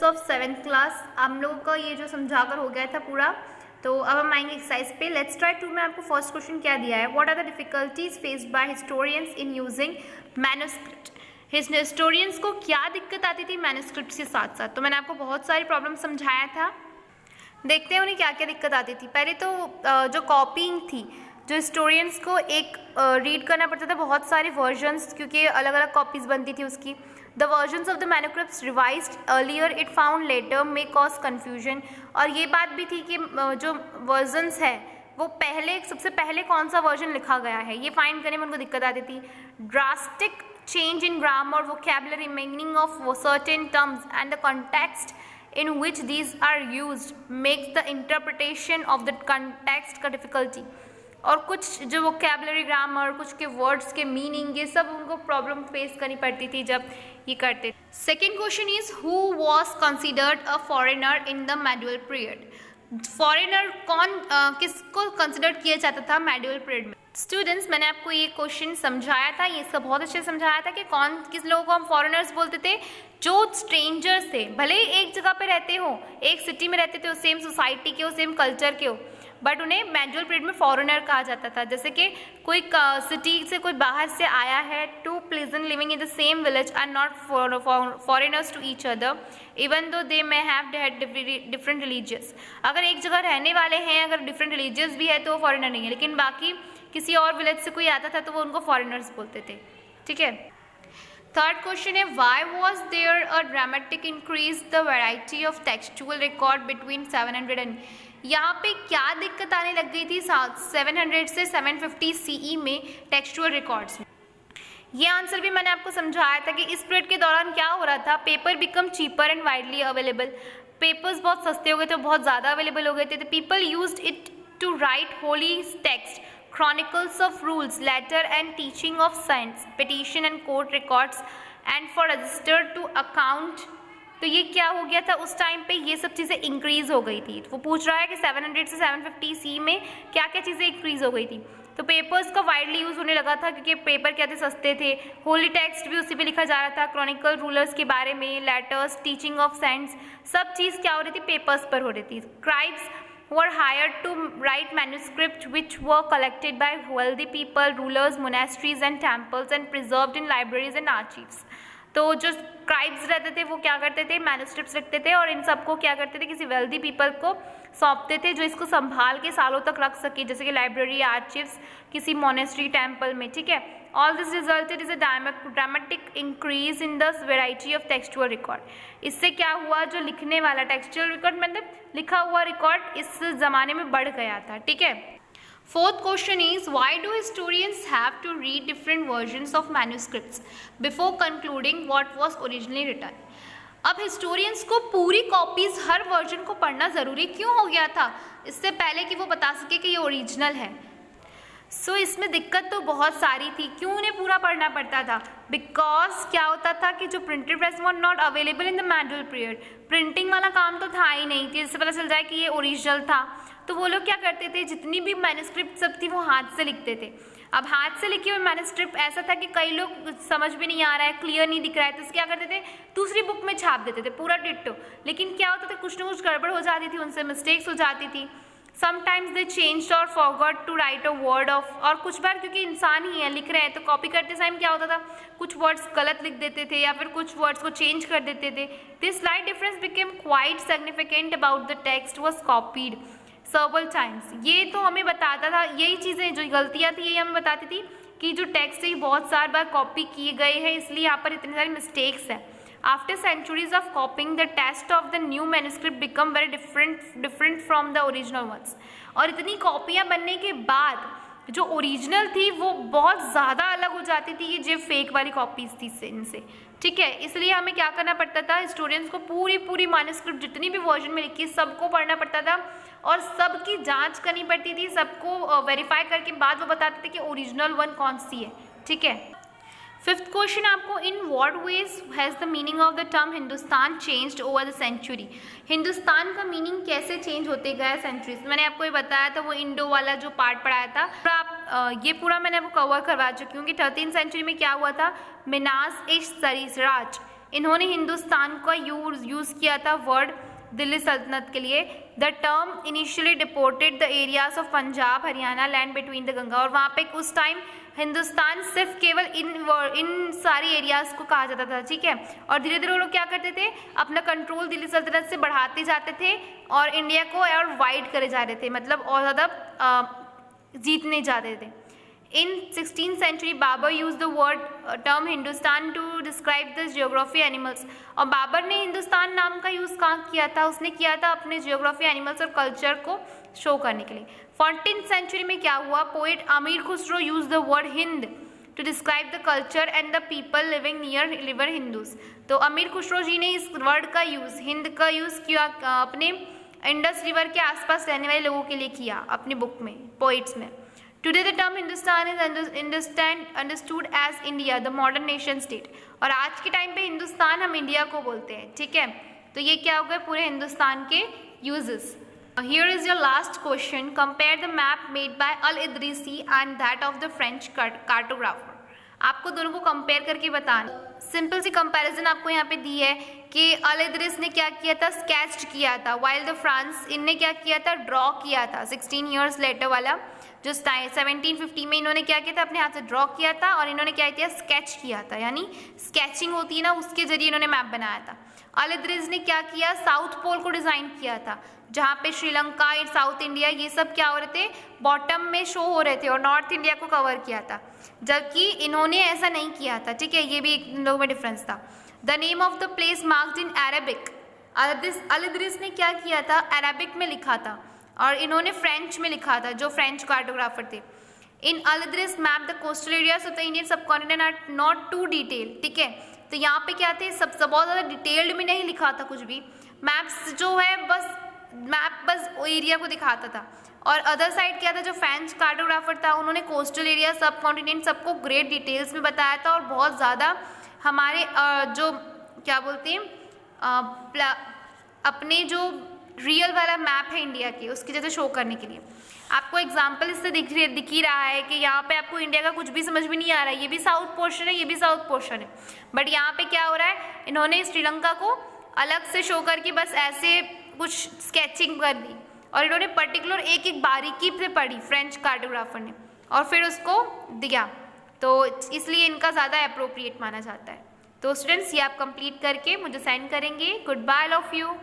Of 7th class. हम लोगों का ये जो समझाकर हो गया था पूरा, तो अब हम आएंगे एक्सरसाइज पे। लेट्स ट्राई टू में आपको फर्स्ट क्वेश्चन क्या दिया है, what are the difficulties faced by historians in using manuscript. Historians को क्या दिक्कत आती थी मैन्युस्क्रिप्ट के साथ साथ। तो मैंने आपको बहुत सारी प्रॉब्लम समझाया था, देखते हैं उन्हें क्या क्या दिक्कत आती थी। पहले तो जो कॉपीइंग थी, जो हिस्टोरियंस को एक रीड करना पड़ता था बहुत सारे वर्जन्स, क्योंकि अलग अलग कॉपीज़ बनती थी उसकी। The versions of the manuscripts revised earlier it found later may cause confusion. और ये बात भी थी कि जो वर्जन्स है वो पहले, सबसे पहले कौन सा वर्जन लिखा गया है ये फाइंड करने में उनको दिक्कत आती थी। Drastic change in grammar, vocabulary, meaning of certain terms and the context in which these are used makes the interpretation of the context का difficulty। और कुछ जो vocabulary, grammar, कुछ के words के meaning, ये सब उनको problem face करनी पड़ती थी जब ये करते। Second question is who was considered a foreigner in the medieval period। foreigner कौन किसको consider किया जाता था medieval period में। स्टूडेंट्स, मैंने आपको ये क्वेश्चन समझाया था, ये इसका बहुत अच्छे से समझाया था कि कौन किस लोगों को हम फॉरेनर्स बोलते थे। जो स्ट्रेंजर्स थे, भले ही एक जगह पे रहते हो, एक सिटी में रहते थे, सेम सोसाइटी के हो, सेम कल्चर के हो, बट उन्हें मैनुअल पीरियड में फॉरेनर कहा जाता था। जैसे कि कोई सिटी से कोई बाहर से आया है, two pleasant living in the same village are not foreigners to each other even though they may have different religious. अगर एक जगह रहने वाले हैं, अगर डिफरेंट रिलीजियस भी है तो वो फॉरेनर नहीं है, लेकिन बाकी किसी और विलेज से कोई आता था तो वो उनको फॉरेनर्स बोलते थे। ठीक है। थर्ड क्वेश्चन है why was there a dramatic increase the variety of textual record between 700 and. यहाँ पे क्या दिक्कत आने लग गई थी 700 से 750 सीई में टेक्सचुअल रिकॉर्ड्स में। ये आंसर भी मैंने आपको समझाया था कि इस पीरियड के दौरान क्या हो रहा था, paper become cheaper and widely available. Papers बहुत सस्ते हो गए थे, बहुत ज़्यादा अवेलेबल हो गए थे। People used it to write holy text, chronicles of rules, letter and teaching of science, petition and court records and for register to account। तो ये क्या हो गया था उस टाइम पे, ये सब चीज़ें इंक्रीज हो गई थी। वो पूछ रहा है कि 700 से 750 सी में क्या क्या चीज़ें इंक्रीज हो गई थी। तो पेपर्स का वाइडली यूज़ होने लगा था क्योंकि पेपर क्या थे, सस्ते थे। होली टेक्स्ट भी उसी पे लिखा जा रहा था, क्रॉनिकल रूलर्स के बारे में, लेटर्स, टीचिंग ऑफ साइंस, सब चीज़ क्या हो रही थी, पेपर्स पर हो रही थी। Scribes were hired to write manuscripts which were collected by wealthy people, rulers, monasteries and temples and preserved in libraries and archives। तो जो स्क्राइब्स रहते थे वो क्या करते थे, मैन्युस्क्रिप्ट्स लिखते थे और इन सबको क्या करते थे, किसी वेल्दी पीपल को सौंपते थे जो इसको संभाल के सालों तक रख सके, जैसे कि लाइब्रेरी, आर्चिव्स, किसी मोनेस्ट्री, टेम्पल में। ठीक है। All this resulted is a dramatic increase in the variety of textual record. इससे क्या हुआ, जो लिखने वाला टेक्सचुअल रिकॉर्ड मतलब लिखा हुआ रिकॉर्ड इस जमाने में बढ़ गया था। ठीक है। Fourth question is why do historians have to read different versions of manuscripts before concluding what was originally written। अब हिस्टोरियंस को पूरी कॉपीज हर वर्जन को पढ़ना ज़रूरी क्यों हो गया था, इससे पहले कि वो बता सके कि ये ओरिजिनल है। सो इसमें दिक्कत तो बहुत सारी थी। क्यों उन्हें पूरा पढ़ना पड़ता था, बिकॉज क्या होता था कि जो printed press were not available in the manual period. Printing वाला काम तो था ही नहीं कि इससे पता चल जाए कि ये ओरिजिनल था। तो वो लोग क्या करते थे, जितनी भी मैन्युस्क्रिप्ट सब थी वो हाथ से लिखते थे। अब हाथ से लिखी हुई मैन्युस्क्रिप्ट ऐसा था कि कई लोग समझ भी नहीं आ रहा है, क्लियर नहीं दिख रहा है, तो क्या करते थे, दूसरी बुक में छाप देते थे पूरा डिट्टो। लेकिन क्या होता था, कुछ ना कुछ गड़बड़ हो जाती थी, उनसे मिस्टेक्स हो जाती थी। समटाइम्स दे चेंज्ड और forgot to write a word off. और कुछ बार क्योंकि इंसान ही है, लिख रहे हैं, तो कॉपी करते टाइम क्या होता था, कुछ वर्ड्स गलत लिख देते थे या फिर कुछ वर्ड्स को चेंज कर देते थे। This slight difference became quite significant about the text was copied several times। ये तो हमें बताता था, यही चीज़ें जो गलतियाँ थी यही हमें बताती थी कि जो टेक्स्ट है बहुत सार बार कॉपी किए गए हैं, इसलिए यहाँ पर इतनी सारी मिस्टेक्स हैं। After centuries of copying the text of the new manuscript become very different from the original ones. और इतनी कॉपियाँ बनने के बाद जो ओरिजिनल थी वो बहुत ज़्यादा अलग हो जाती थी, ये जो फेक वाली कॉपीज़ थी इनसे। ठीक है। इसलिए हमें क्या करना पड़ता था, हिस्टोरियंस को पूरी मैन्युस्क्रिप्ट जितनी भी वर्जन में लिखी सबको पढ़ना पड़ता था और सबकी जांच करनी पड़ती थी, सबको वेरीफाई करके बाद वो बताते थे कि ओरिजिनल वन कौन सी है। ठीक है। फिफ्थ क्वेश्चन आपको, in what ways has the meaning of the term Hindustan changed over the century. Hindustan का मीनिंग कैसे चेंज होते गया सेंचुरीज। मैंने आपको ये बताया था, वो इंडो वाला जो पार्ट पढ़ाया था, आप ये पूरा मैंने आपको कवर करवा चुकी हूँ कि 13th सेंचुरी में क्या हुआ था, मिनास इश सरीसराज इन्होंने हिंदुस्तान का यूज़ किया था वर्ड दिल्ली सल्तनत के लिए। The term initially deported the areas of Punjab Haryana land between the Ganga, और वहाँ पे उस टाइम हिंदुस्तान सिर्फ केवल इन सारी एरियाज को कहा जाता था, ठीक है। और धीरे धीरे वो लोग क्या करते थे, अपना कंट्रोल दिल्ली सल्तनत से बढ़ाते जाते थे और इंडिया को और वाइड करे जा रहे थे, मतलब और ज़्यादा जीतने जाते थे। In 16th century, Babar used the word term Hindustan to describe the geography animals, और बाबर ने हिंदुस्तान नाम का यूज़ कहाँ किया था, उसने किया था अपने जियोग्राफी एनिमल्स और कल्चर को शो करने के लिए। 14th century में क्या हुआ, poet Amir Khusro use the word Hind to describe the culture and the people living near river Hindus. तो अमीर खुसरो जी ने इस वर्ड का यूज़, हिंद का यूज़ किया अपने इंडस रिवर के आसपास रहने वाले लोगों के लिए किया अपनी बुक में, पोइट्स में। Today the term Hindustan is understood as India, the modern nation state, और आज के टाइम पे हिंदुस्तान हम इंडिया को बोलते हैं, ठीक है। तो ये क्या हो गए पूरे हिंदुस्तान के uses. Here is your last question. Compare the map made by Al-Idrisi and that of the French cartographer. आपको दोनों को कंपेयर करके बताना। सिंपल सी कंपैरिजन आपको यहाँ पे दी है कि अल इदरिस ने क्या किया था, स्केच्ड किया था, वाइल द फ्रांस इनने क्या किया था, ड्रॉ किया था। 16 years लेटर वाला जो 1750 में इन्होंने क्या किया था, अपने हाथ से ड्रॉ किया था, और इन्होंने क्या किया, स्केच किया था, यानी स्केचिंग होती है ना, उसके जरिए इन्होंने मैप बनाया था। अल इदरिस ने क्या किया, साउथ पोल को डिज़ाइन किया था, जहाँ पे श्रीलंका, साउथ इंडिया ये सब क्या हो रहे थे, बॉटम में शो हो रहे थे, और नॉर्थ इंडिया को कवर किया था, जबकि इन्होंने ऐसा नहीं किया था, ठीक है। ये भी इन लोगों में डिफरेंस था। The name of the place marked in Arabic, al Idris ने क्या किया था, अरेबिक में लिखा था, और इन्होंने फ्रेंच में लिखा था, जो फ्रेंच कार्टोग्राफर थे। In al Idris map the coastal areas of the Indian subcontinent are not to detail, ठीक है। तो यहाँ पे क्या थे, सब बहुत ज़्यादा डिटेल्ड में नहीं लिखा था कुछ भी, मैप्स जो है बस एरिया को दिखाता था। और अदर साइड क्या था, जो फ्रेंच कार्टोग्राफर था उन्होंने कोस्टल एरिया, सब कॉन्टिनेंट सबको ग्रेट डिटेल्स में बताया था, और बहुत ज़्यादा हमारे जो क्या बोलते हैं अपने जो रियल वाला मैप है इंडिया के, उसकी जैसे शो करने के लिए। आपको एग्जाम्पल इससे दिख ही रहा है कि यहाँ पे आपको इंडिया का कुछ भी समझ में नहीं आ रहा है, ये भी साउथ पोर्शन है, ये भी साउथ पोर्शन है, बट यहाँ पे क्या हो रहा है, इन्होंने श्रीलंका को अलग से शो करके बस ऐसे कुछ स्केचिंग कर दी, और इन्होंने पर्टिकुलर एक एक बारीकी से पढ़ी फ्रेंच कार्टोग्राफर ने, और फिर उसको दिया, तो इसलिए इनका ज़्यादा अप्रोप्रिएट माना जाता है। तो स्टूडेंट्स ये आप कंप्लीट करके मुझे सेंड करेंगे। Good bye, love you.